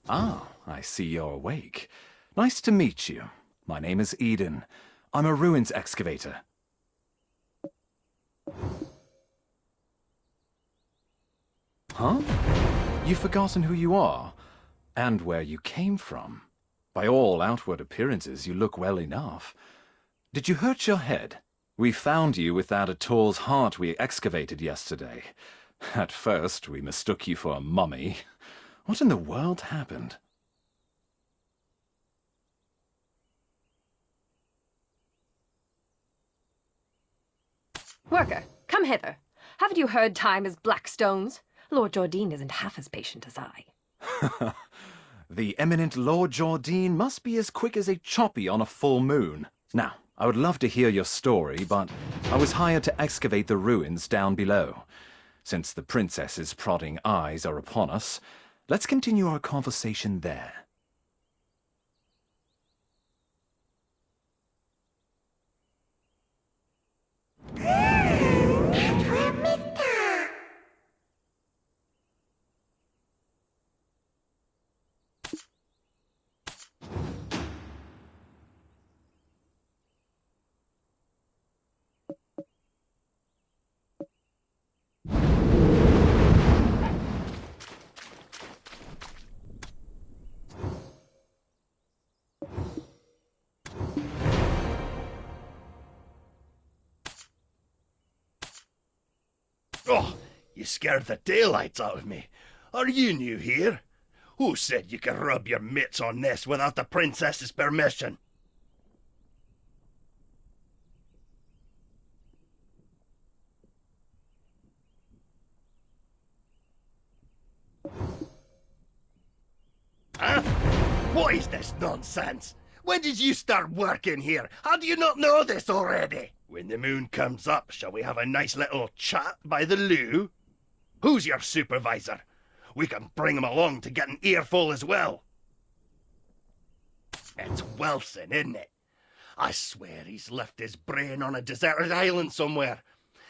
Ah, I see you're awake. Nice to meet you. My name is Eden. I'm a ruins excavator. Huh? You've forgotten who you are, and where you came from. By all outward appearances, you look well enough. Did you hurt your head? We found you without a tall's heart we excavated yesterday. At first, we mistook you for a mummy. What in the world happened? Worker, come hither. Haven't you heard time is black stones? Lord Jardine isn't half as patient as I. The eminent Lord Jardine must be as quick as a choppy on a full moon. Now, I would love to hear your story, but I was hired to excavate the ruins down below. Since the princess's prodding eyes are upon us, let's continue our conversation there. Oh, you scared the daylights out of me. Are you new here? Who said you could rub your mitts on this without the princess's permission? Huh? What is this nonsense? When did you start working here? How do you not know this already? When the moon comes up, shall we have a nice little chat by the loo? Who's your supervisor? We can bring him along to get an earful as well. It's Wilson, isn't it? I swear he's left his brain on a deserted island somewhere.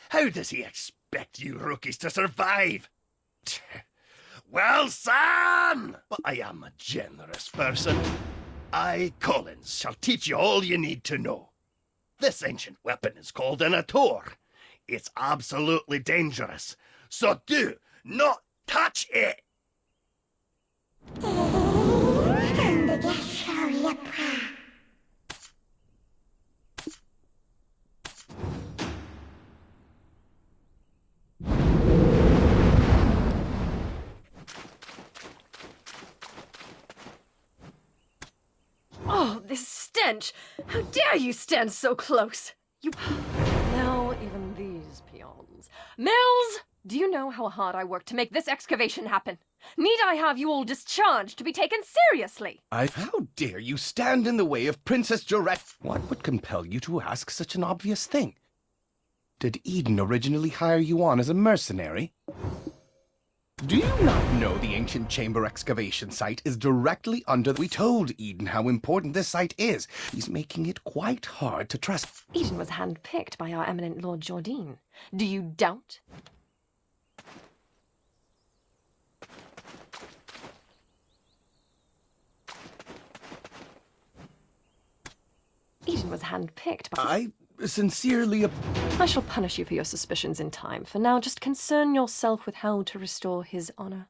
How does he expect you rookies to survive? Wilson! But I am a generous person. I, Collins, shall teach you all you need to know. This ancient weapon is called an ator. It's absolutely dangerous, so do not touch it! Oh, this stench! How dare you stand so close? You... Now, even these peons. Mills! Do you know how hard I worked to make this excavation happen? Need I have you all discharged to be taken seriously? How dare you stand in the way of Princess Jarette? What would compel you to ask such an obvious thing? Did Eden originally hire you on as a mercenary? Do you not know the ancient chamber excavation site is directly under... We told Eden how important this site is. He's making it quite hard to trust. Eden was handpicked by our eminent Lord Jardine. Do you doubt? Eden was handpicked by... I sincerely... I shall punish you for your suspicions in time. For now, just concern yourself with how to restore his honor.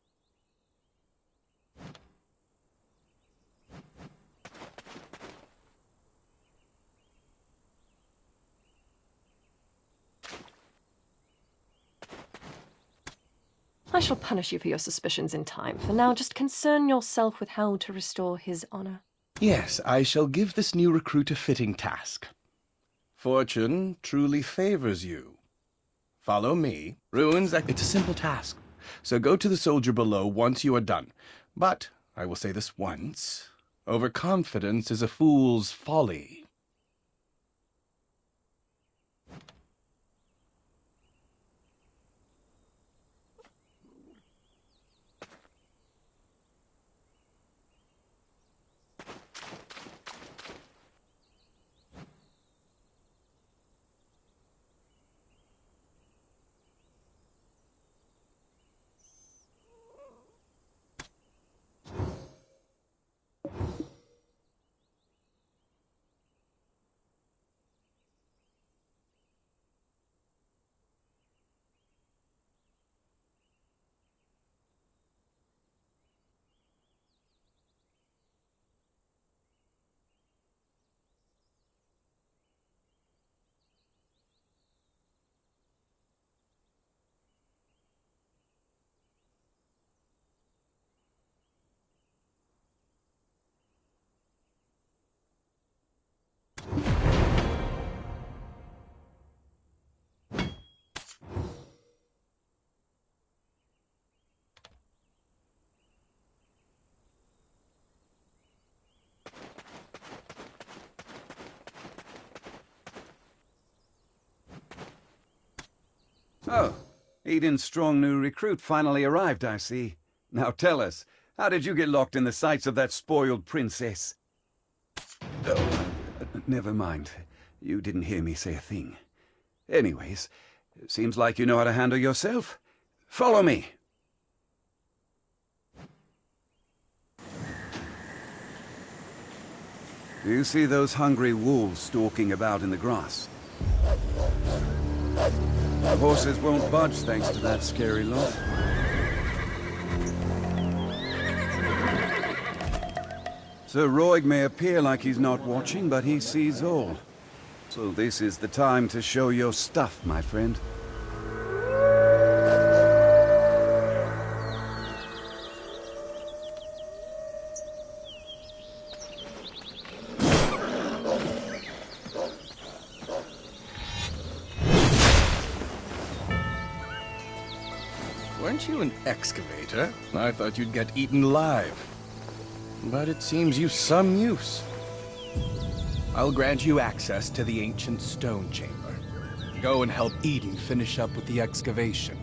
I shall punish you for your suspicions in time. For now, just concern yourself with how to restore his honor. Yes, I shall give this new recruit a fitting task. Fortune truly favors you. Follow me. Ruins, it's a simple task. So go to the soldier below once you are done. But, I will say this once, overconfidence is a fool's folly. Oh, Eden's strong new recruit finally arrived, I see. Now tell us, how did you get locked in the sights of that spoiled princess? Oh, never mind. You didn't hear me say a thing. Anyways, seems like you know how to handle yourself. Follow me. Do you see those hungry wolves stalking about in the grass? The horses won't budge thanks to that scary lot. Sir Roig may appear like he's not watching, but he sees all. So this is the time to show your stuff, my friend. Weren't you an excavator? I thought you'd get eaten alive. But it seems you've some use. I'll grant you access to the ancient stone chamber. Go and help Eden finish up with the excavation.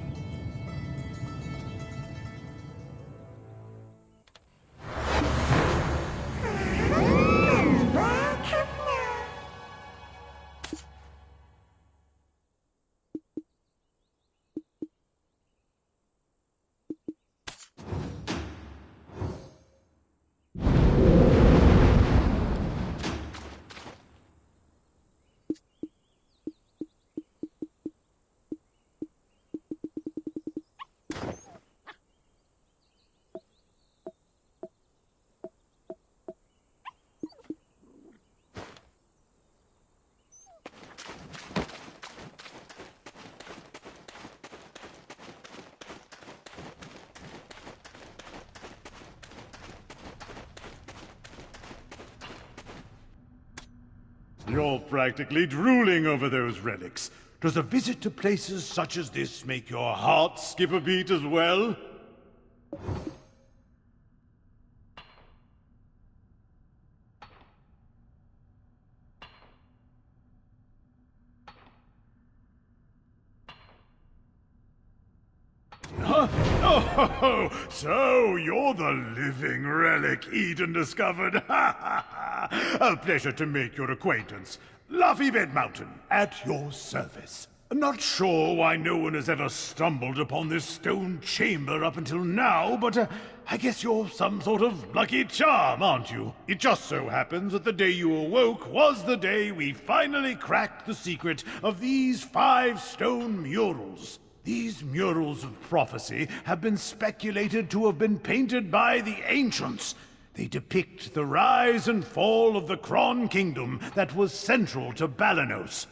You're practically drooling over those relics. Does a visit to places such as this make your heart skip a beat as well? Huh? Oh, so you're the living relic Eden discovered. A pleasure to make your acquaintance. Luffy Bed Mountain, at your service. Not sure why no one has ever stumbled upon this stone chamber up until now, but I guess you're some sort of lucky charm, aren't you? It just so happens that the day you awoke was the day we finally cracked the secret of these 5 stone murals. These murals of prophecy have been speculated to have been painted by the ancients. They depict the rise and fall of the Kron Kingdom that was central to Balanos.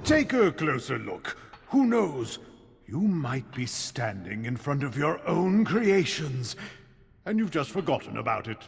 Take a closer look. Who knows? You might be standing in front of your own creations, and you've just forgotten about it.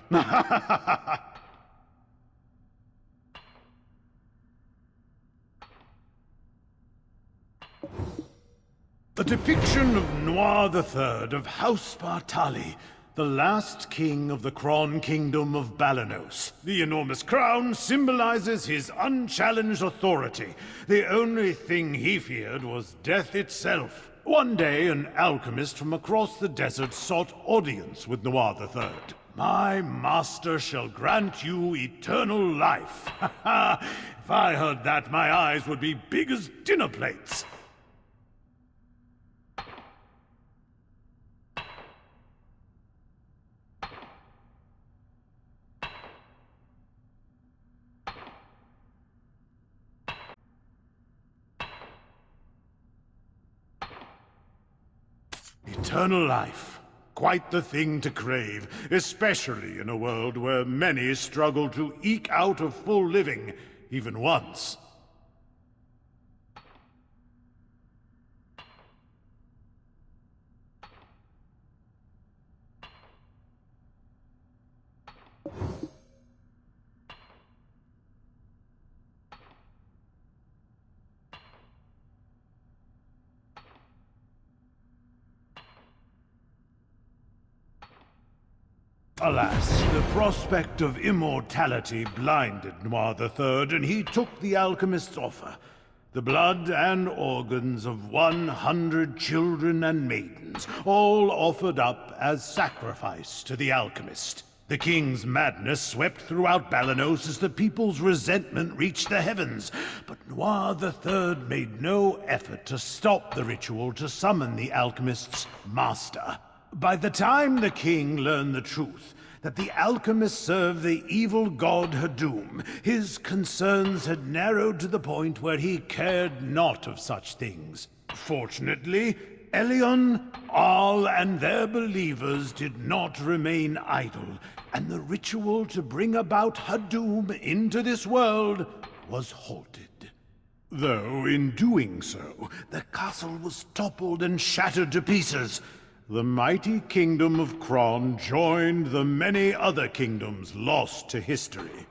A depiction of Noir III of House Bartali, the last king of the Kron Kingdom of Balanos. The enormous crown symbolizes his unchallenged authority. The only thing he feared was death itself. One day, an alchemist from across the desert sought audience with Noir III. My master shall grant you eternal life. If I heard that, my eyes would be big as dinner plates. Eternal life. Quite the thing to crave, especially in a world where many struggle to eke out a full living, even once. Alas, the prospect of immortality blinded Noir III, and he took the alchemist's offer. The blood and organs of 100 children and maidens, all offered up as sacrifice to the alchemist. The king's madness swept throughout Balanos as the people's resentment reached the heavens. But Noir III made no effort to stop the ritual to summon the alchemist's master. By the time the king learned the truth, that the alchemist served the evil god Hadum, his concerns had narrowed to the point where he cared not of such things. Fortunately, Elion, Arl, and their believers did not remain idle, and the ritual to bring about Hadum into this world was halted. Though in doing so, the castle was toppled and shattered to pieces. The mighty kingdom of Kron joined the many other kingdoms lost to history.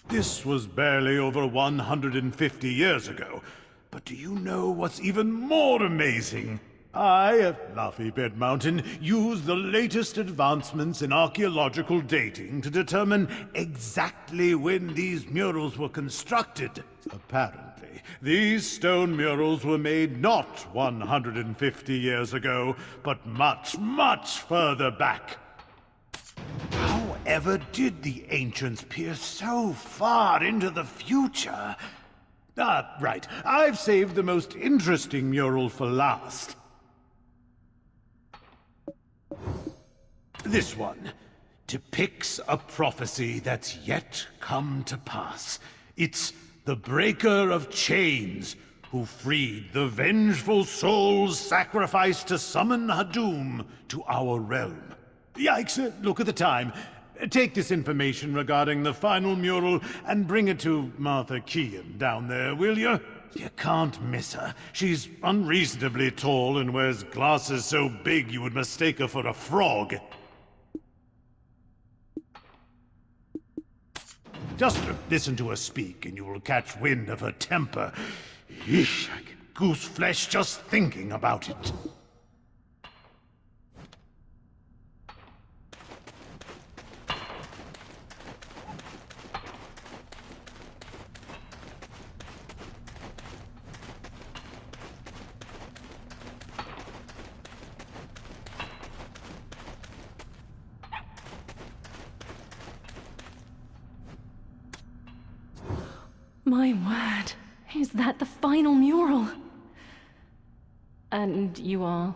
This was barely over 150 years ago. But do you know what's even more amazing? I, at Luffy Bed Mountain, used the latest advancements in archaeological dating to determine exactly when these murals were constructed. Apparently, these stone murals were made not 150 years ago, but much, much further back. However did the ancients peer so far into the future? Ah, right. I've saved the most interesting mural for last. This one depicts a prophecy that's yet come to pass. It's the Breaker of Chains who freed the vengeful souls sacrificed to summon Hadum to our realm. Yikes, look at the time. Take this information regarding the final mural and bring it to Martha Kean down there, will you? You can't miss her. She's unreasonably tall and wears glasses so big you would mistake her for a frog. Just listen to her speak and you will catch wind of her temper. Eesh, I get goose flesh just thinking about it. My word, is that the final mural? And you are?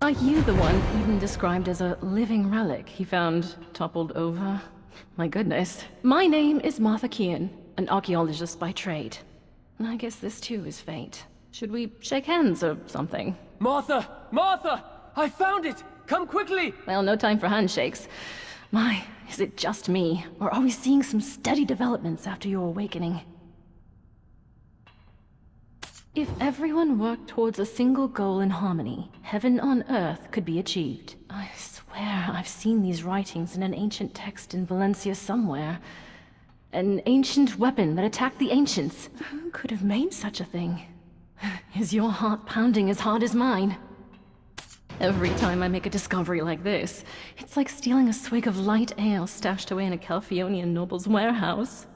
Are you the one Eden described as a living relic he found toppled over? My goodness. My name is Martha Kean, an archaeologist by trade. I guess this too is fate. Should we shake hands or something? Martha! Martha! I found it! Come quickly! Well, no time for handshakes. My, is it just me? Or are we seeing some steady developments after your awakening? If everyone worked towards a single goal in harmony, heaven on earth could be achieved. I swear I've seen these writings in an ancient text in Valencia somewhere. An ancient weapon that attacked the ancients. Who could have made such a thing? Is your heart pounding as hard as mine? Every time I make a discovery like this, it's like stealing a swig of light ale stashed away in a Calphionian noble's warehouse.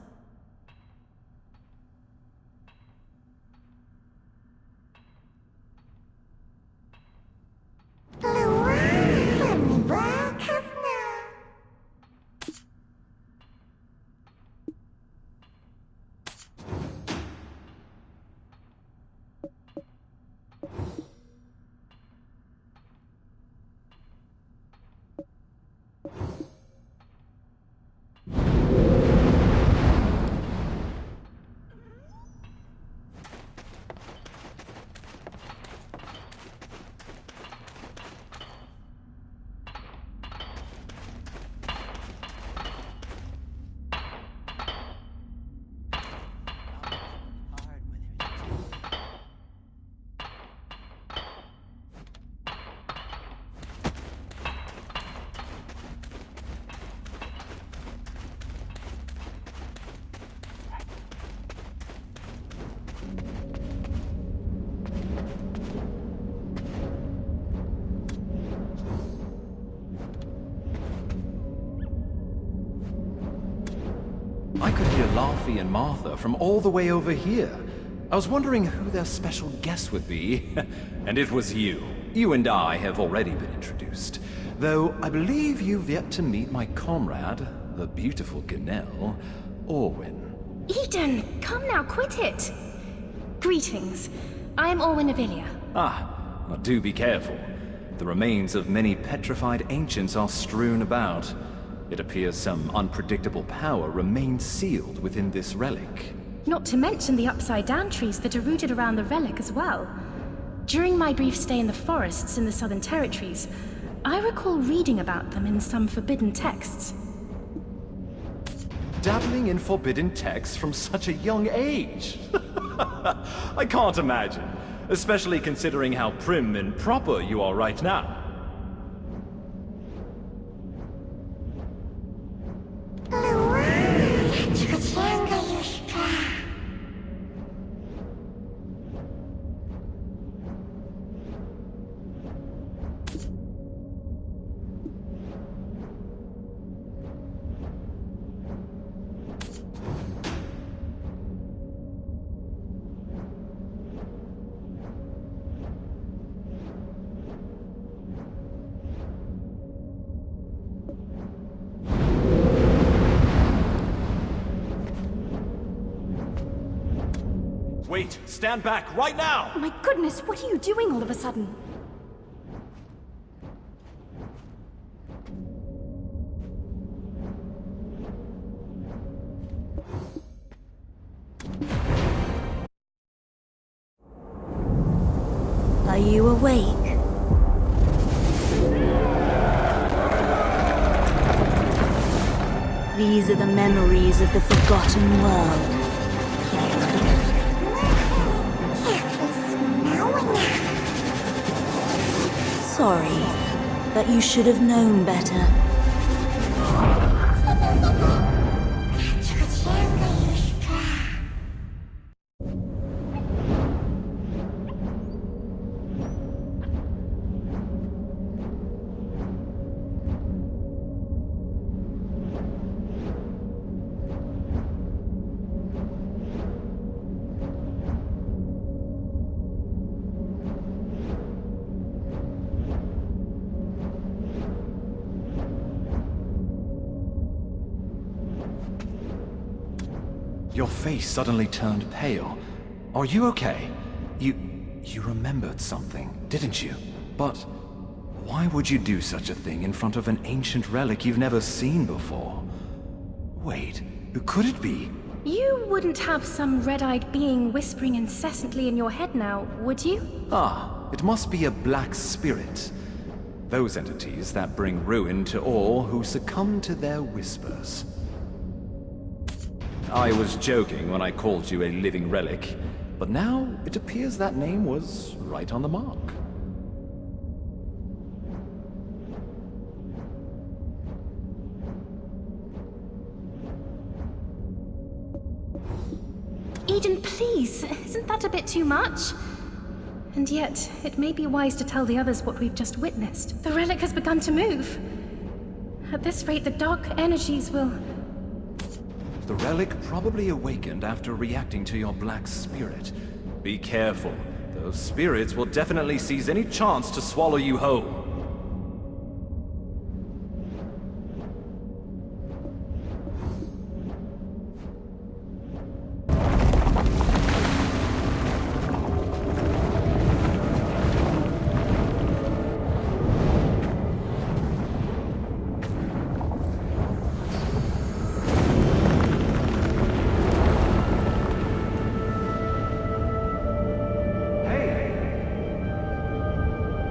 I could hear Laffy and Martha from all the way over here. I was wondering who their special guest would be, and it was you. You and I have already been introduced, though I believe you've yet to meet my comrade, the beautiful Ganelle, Orwyn. Eden, come now, quit it! Greetings. I'm Orwyn Avilia. Ah, well, do be careful. The remains of many petrified ancients are strewn about. It appears some unpredictable power remains sealed within this relic. Not to mention the upside-down trees that are rooted around the relic as well. During my brief stay in the forests in the Southern Territories, I recall reading about them in some forbidden texts. Dabbling in forbidden texts from such a young age? I can't imagine, especially considering how prim and proper you are right now. Wait, stand back right now! My goodness, what are you doing all of a sudden? awake? These are the memories of the forgotten world. Sorry, but you should have known better. Your face suddenly turned pale. Are you okay? You remembered something, didn't you? But why would you do such a thing in front of an ancient relic you've never seen before? Wait, who could it be? You wouldn't have some red-eyed being whispering incessantly in your head now, would you? Ah, it must be a black spirit. Those entities that bring ruin to all who succumb to their whispers. I was joking when I called you a living relic, but now it appears that name was right on the mark. Eden, please, isn't that a bit too much? And yet, it may be wise to tell the others what we've just witnessed. The relic has begun to move. At this rate, the dark energies will... The relic probably awakened after reacting to your black spirit. Be careful. Those spirits will definitely seize any chance to swallow you whole.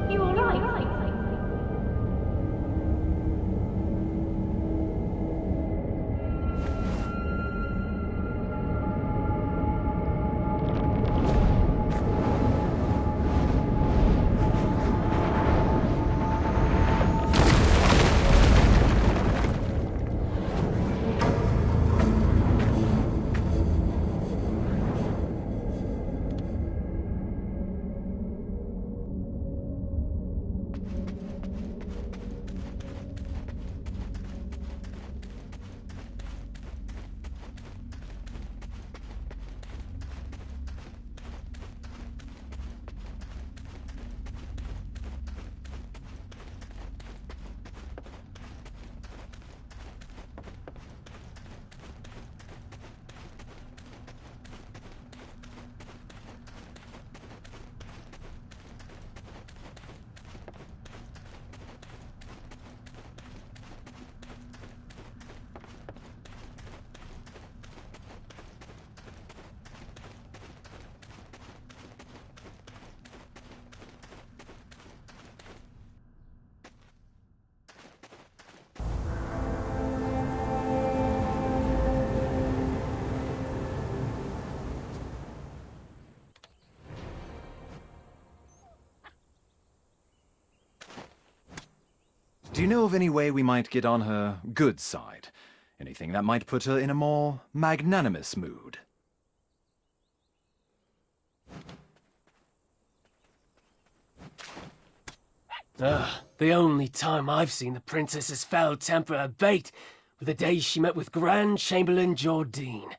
You all right? Do you know of any way we might get on her good side? Anything that might put her in a more magnanimous mood? The only time I've seen the princess's foul temper abate were the day she met with Grand Chamberlain Jordine.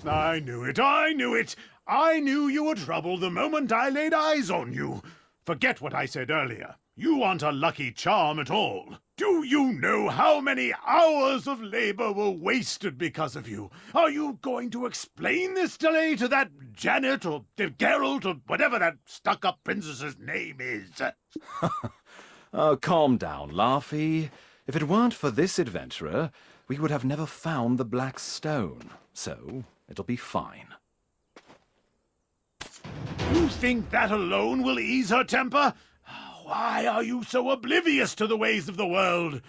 I knew it, I knew it! I knew you were trouble the moment I laid eyes on you. Forget what I said earlier. You aren't a lucky charm at all. Do you know how many hours of labor were wasted because of you? Are you going to explain this delay to that Janet or Geralt or whatever that stuck-up princess's name is? Oh, calm down, Laffy. If it weren't for this adventurer, we would have never found the Black Stone. So, it'll be fine. You think that alone will ease her temper? Why are you so oblivious to the ways of the world?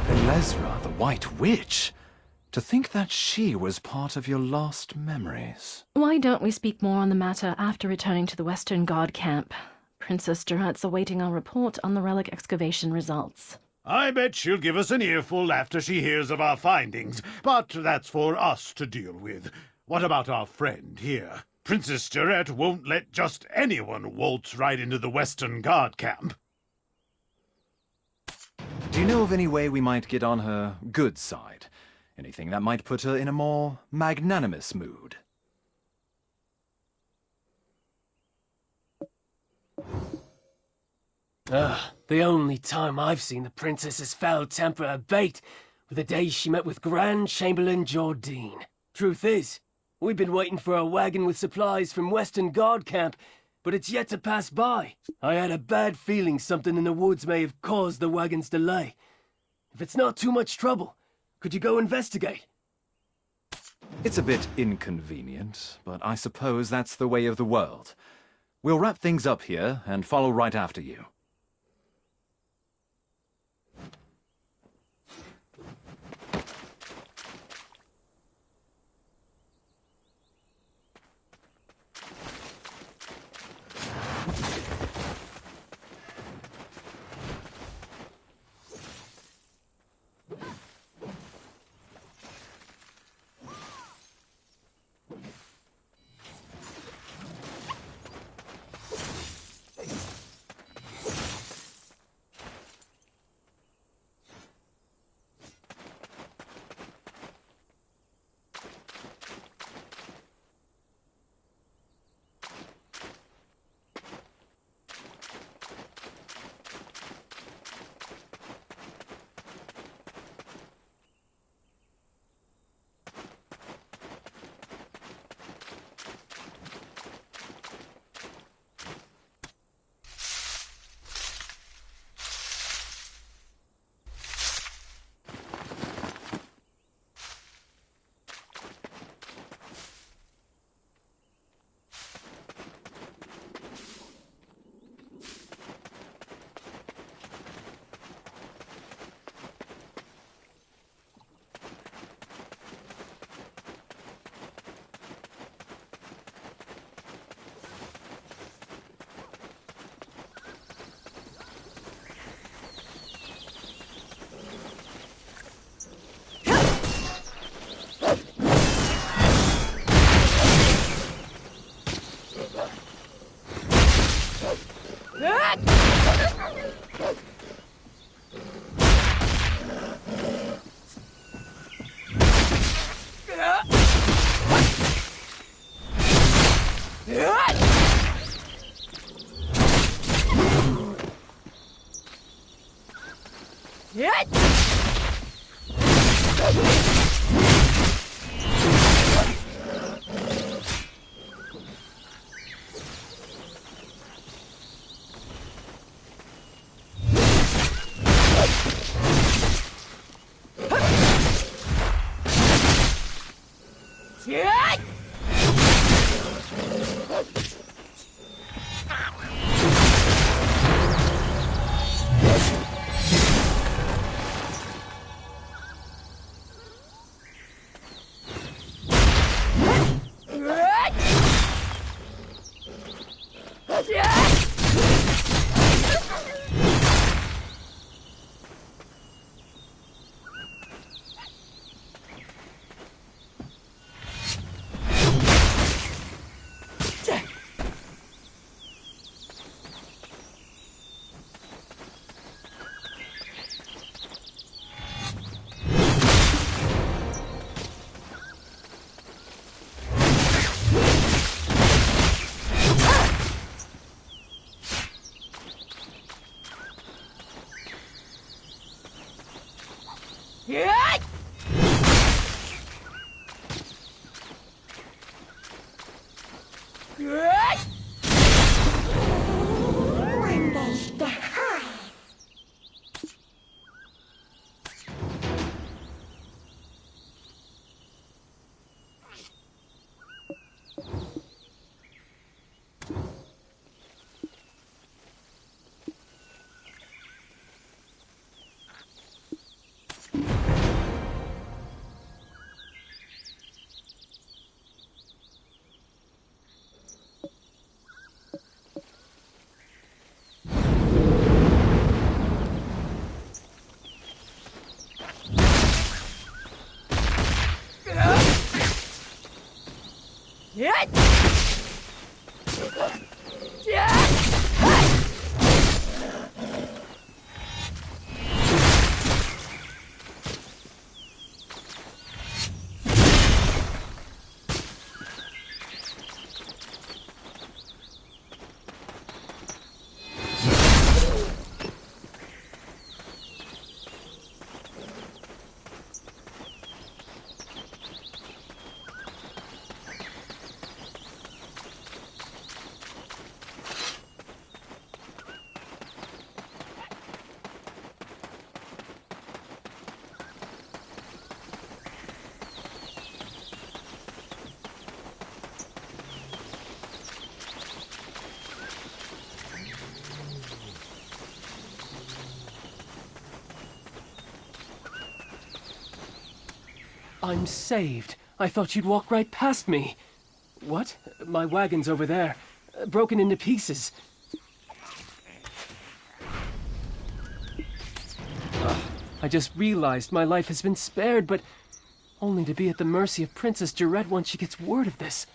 Elezra, the White Witch? To think that she was part of your lost memories. Why don't we speak more on the matter after returning to the Western Guard camp? Princess Durat's awaiting our report on the relic excavation results. I bet she'll give us an earful after she hears of our findings, but that's for us to deal with. What about our friend here? Princess Durat won't let just anyone waltz right into the Western Guard camp. Do you know of any way we might get on her good side? Anything that might put her in a more magnanimous mood? The only time I've seen the princess's foul temper abate were the days she met with Grand Chamberlain Jordine. Truth is, we've been waiting for a wagon with supplies from Western Guard camp, but it's yet to pass by. I had a bad feeling something in the woods may have caused the wagon's delay. If it's not too much trouble, could you go investigate? It's a bit inconvenient, but I suppose that's the way of the world. We'll wrap things up here and follow right after you. Yeah. Yeah. I'm saved. I thought you'd walk right past me. What? My wagon's over there. Broken into pieces. I just realized my life has been spared, but only to be at the mercy of Princess Jarette once she gets word of this.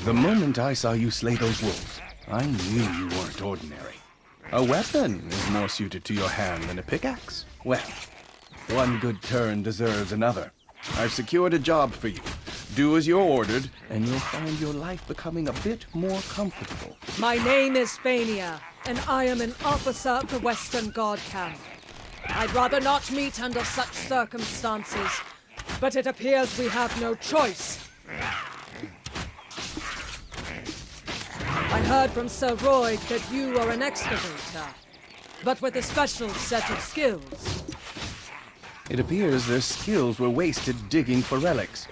The moment I saw you slay those wolves, I knew you weren't ordinary. A weapon is more suited to your hand than a pickaxe. Well, one good turn deserves another. I've secured a job for you. Do as you're ordered, and you'll find your life becoming a bit more comfortable. My name is Fania, and I am an officer of the Western Guard camp. I'd rather not meet under such circumstances, but it appears we have no choice. I heard from Sir Roy that you are an excavator, but with a special set of skills. It appears their skills were wasted digging for relics.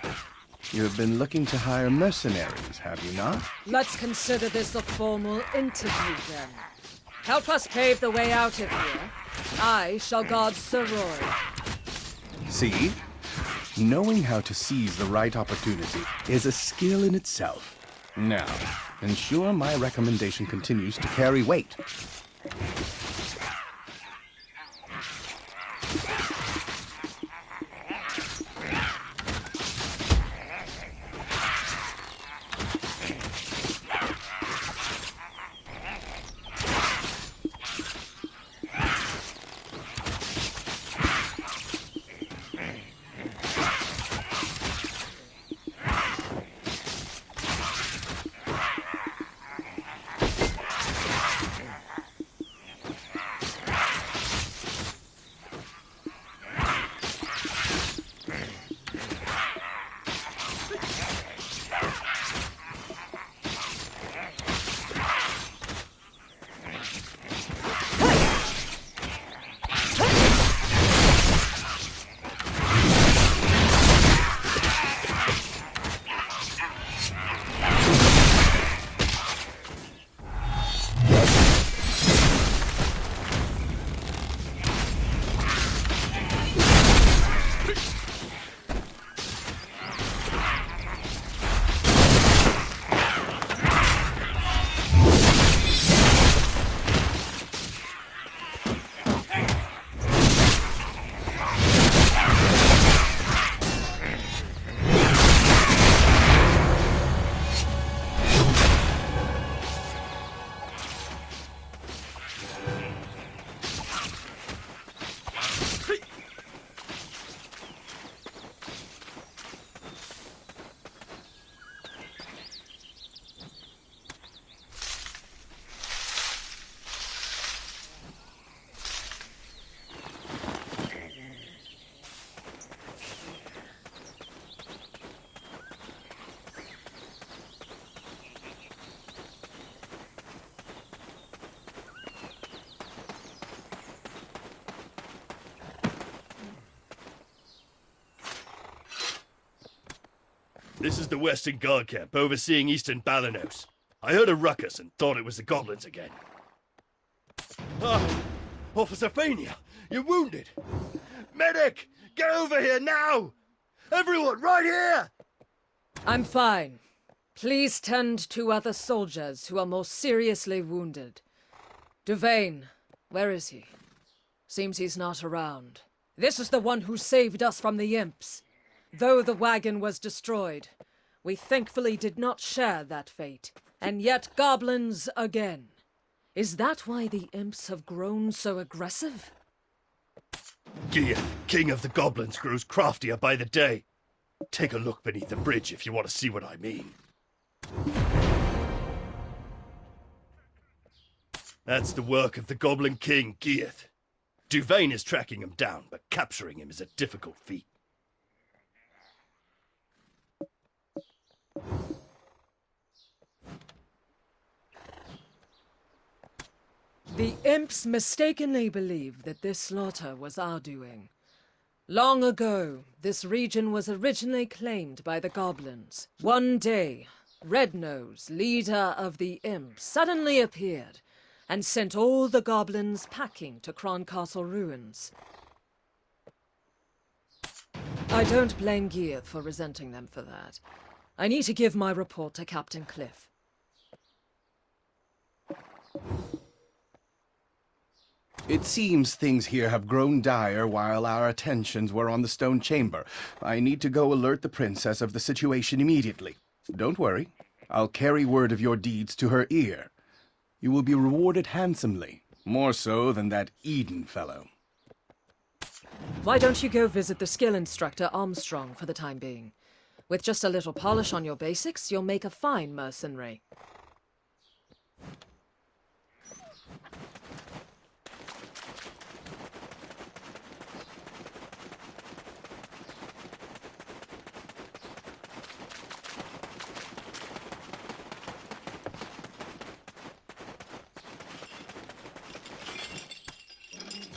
You have been looking to hire mercenaries, have you not? Let's consider this a formal interview then. Help us pave the way out of here. I shall guard Sir Roy. See? Knowing how to seize the right opportunity is a skill in itself. Now, ensure my recommendation continues to carry weight. This is the Western Guard camp overseeing Eastern Balanos. I heard a ruckus and thought it was the goblins again. Ah! Officer Fania, you're wounded! Medic! Get over here now! Everyone, right here! I'm fine. Please tend to other soldiers who are more seriously wounded. Duvain, where is he? Seems he's not around. This is the one who saved us from the imps. Though the wagon was destroyed, we thankfully did not share that fate. And yet goblins again. Is that why the imps have grown so aggressive? Gia, king of the goblins, grows craftier by the day. Take a look beneath the bridge if you want to see what I mean. That's the work of the Goblin King, Gieth. Duvain is tracking him down, but capturing him is a difficult feat. The imps mistakenly believe that this slaughter was our doing. Long ago, this region was originally claimed by the goblins. One day, Rednose, leader of the imps, suddenly appeared and sent all the goblins packing to Cron Castle ruins. I don't blame Gear for resenting them for that. I need to give my report to Captain Cliff. It seems things here have grown dire while our attentions were on the stone chamber. I need to go alert the princess of the situation immediately. Don't worry. I'll carry word of your deeds to her ear. You will be rewarded handsomely, more so than that Eden fellow. Why don't you go visit the skill instructor Armstrong for the time being? With just a little polish on your basics, you'll make a fine mercenary.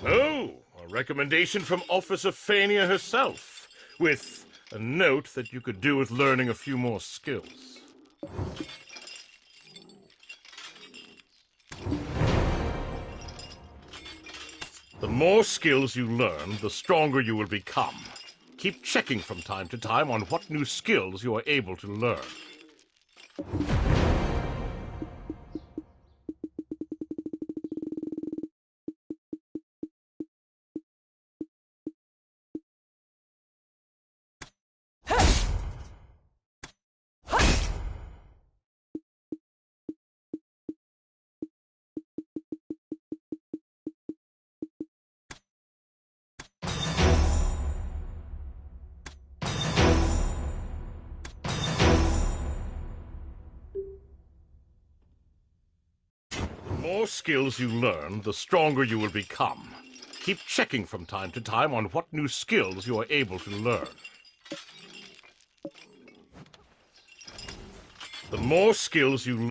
Oh, a recommendation from Officer Fania herself, with a note that you could do with learning a few more skills. The more skills you learn, the stronger you will become. Keep checking from time to time on what new skills you are able to learn. The more skills you learn, the stronger you will become. Keep checking from time to time on what new skills you are able to learn. The more skills you...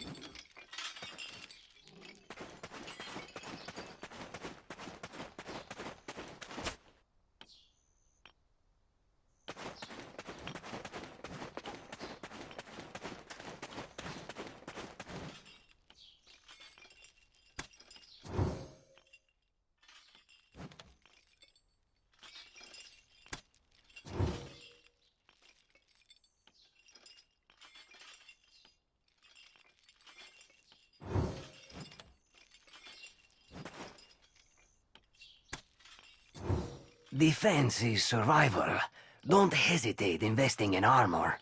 Defense is survival. Don't hesitate investing in armor.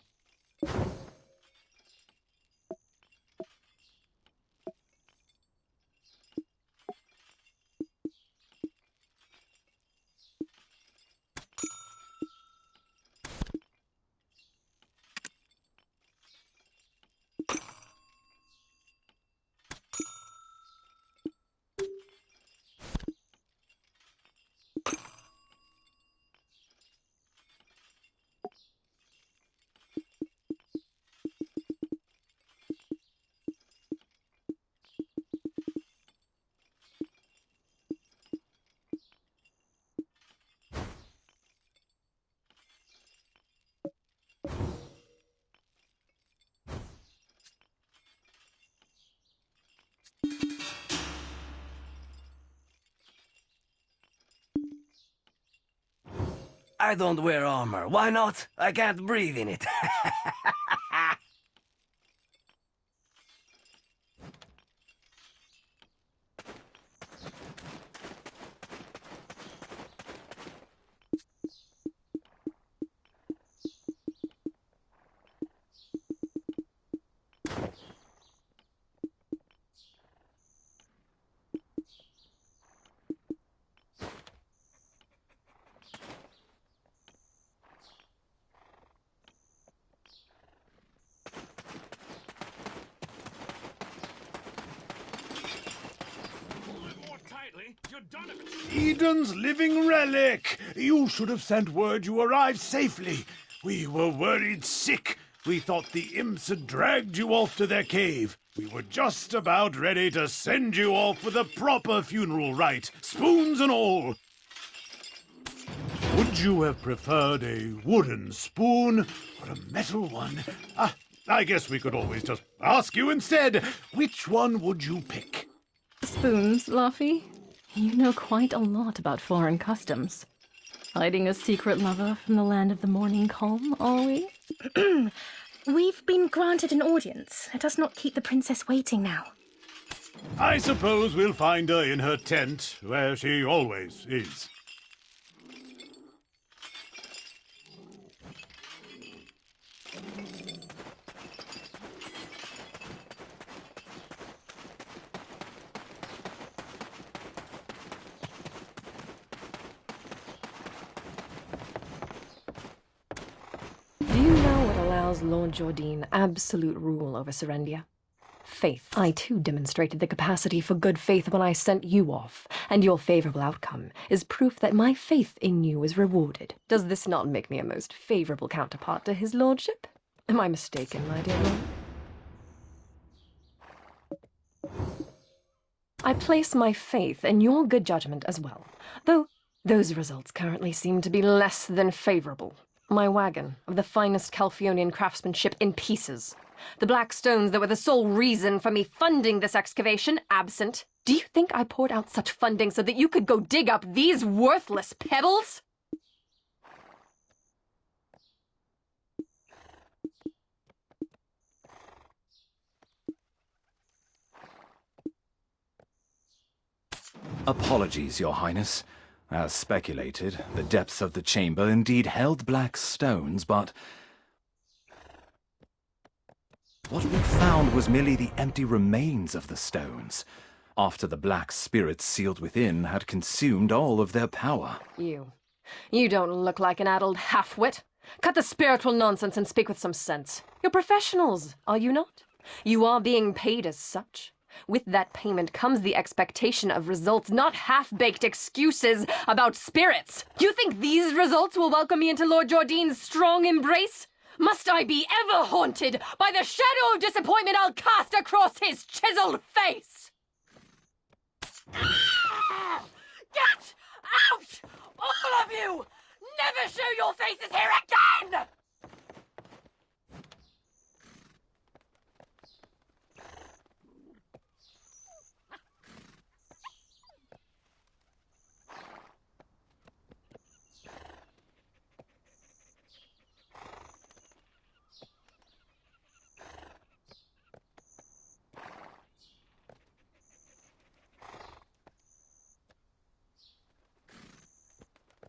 I don't wear armor. Why not? I can't breathe in it. Eden's living relic! You should have sent word you arrived safely. We were worried sick. We thought the imps had dragged you off to their cave. We were just about ready to send you off with a proper funeral rite, spoons and all. Would you have preferred a wooden spoon or a metal one? I guess we could always just ask you instead. Which one would you pick? Spoons, Luffy. You know quite a lot about foreign customs. Hiding a secret lover from the land of the morning calm, are we? We've been granted an audience. Let us not keep the princess waiting now. I suppose we'll find her in her tent, where she always is. gives Lord Jordine absolute rule over Serendia. Faith. I too demonstrated the capacity for good faith when I sent you off, and your favorable outcome is proof that my faith in you is rewarded. Does this not make me a most favorable counterpart to his lordship? Am I mistaken, my dear lord? I place my faith in your good judgment as well, though those results currently seem to be less than favorable. My wagon, of the finest Calphionian craftsmanship, in pieces. The black stones that were the sole reason for me funding this excavation, absent. Do you think I poured out such funding so that you could go dig up these worthless pebbles? Apologies, Your Highness. As speculated, the depths of the chamber indeed held black stones, but what we found was merely the empty remains of the stones, after the black spirits sealed within had consumed all of their power. You don't look like an addled half-wit. Cut the spiritual nonsense and speak with some sense. You're professionals, are you not? You are being paid as such. With that payment comes the expectation of results, not half-baked excuses about spirits. You think these results will welcome me into Lord Jordine's strong embrace? Must I be ever haunted by the shadow of disappointment I'll cast across his chiseled face? Get out! All of you! Never show your faces here again!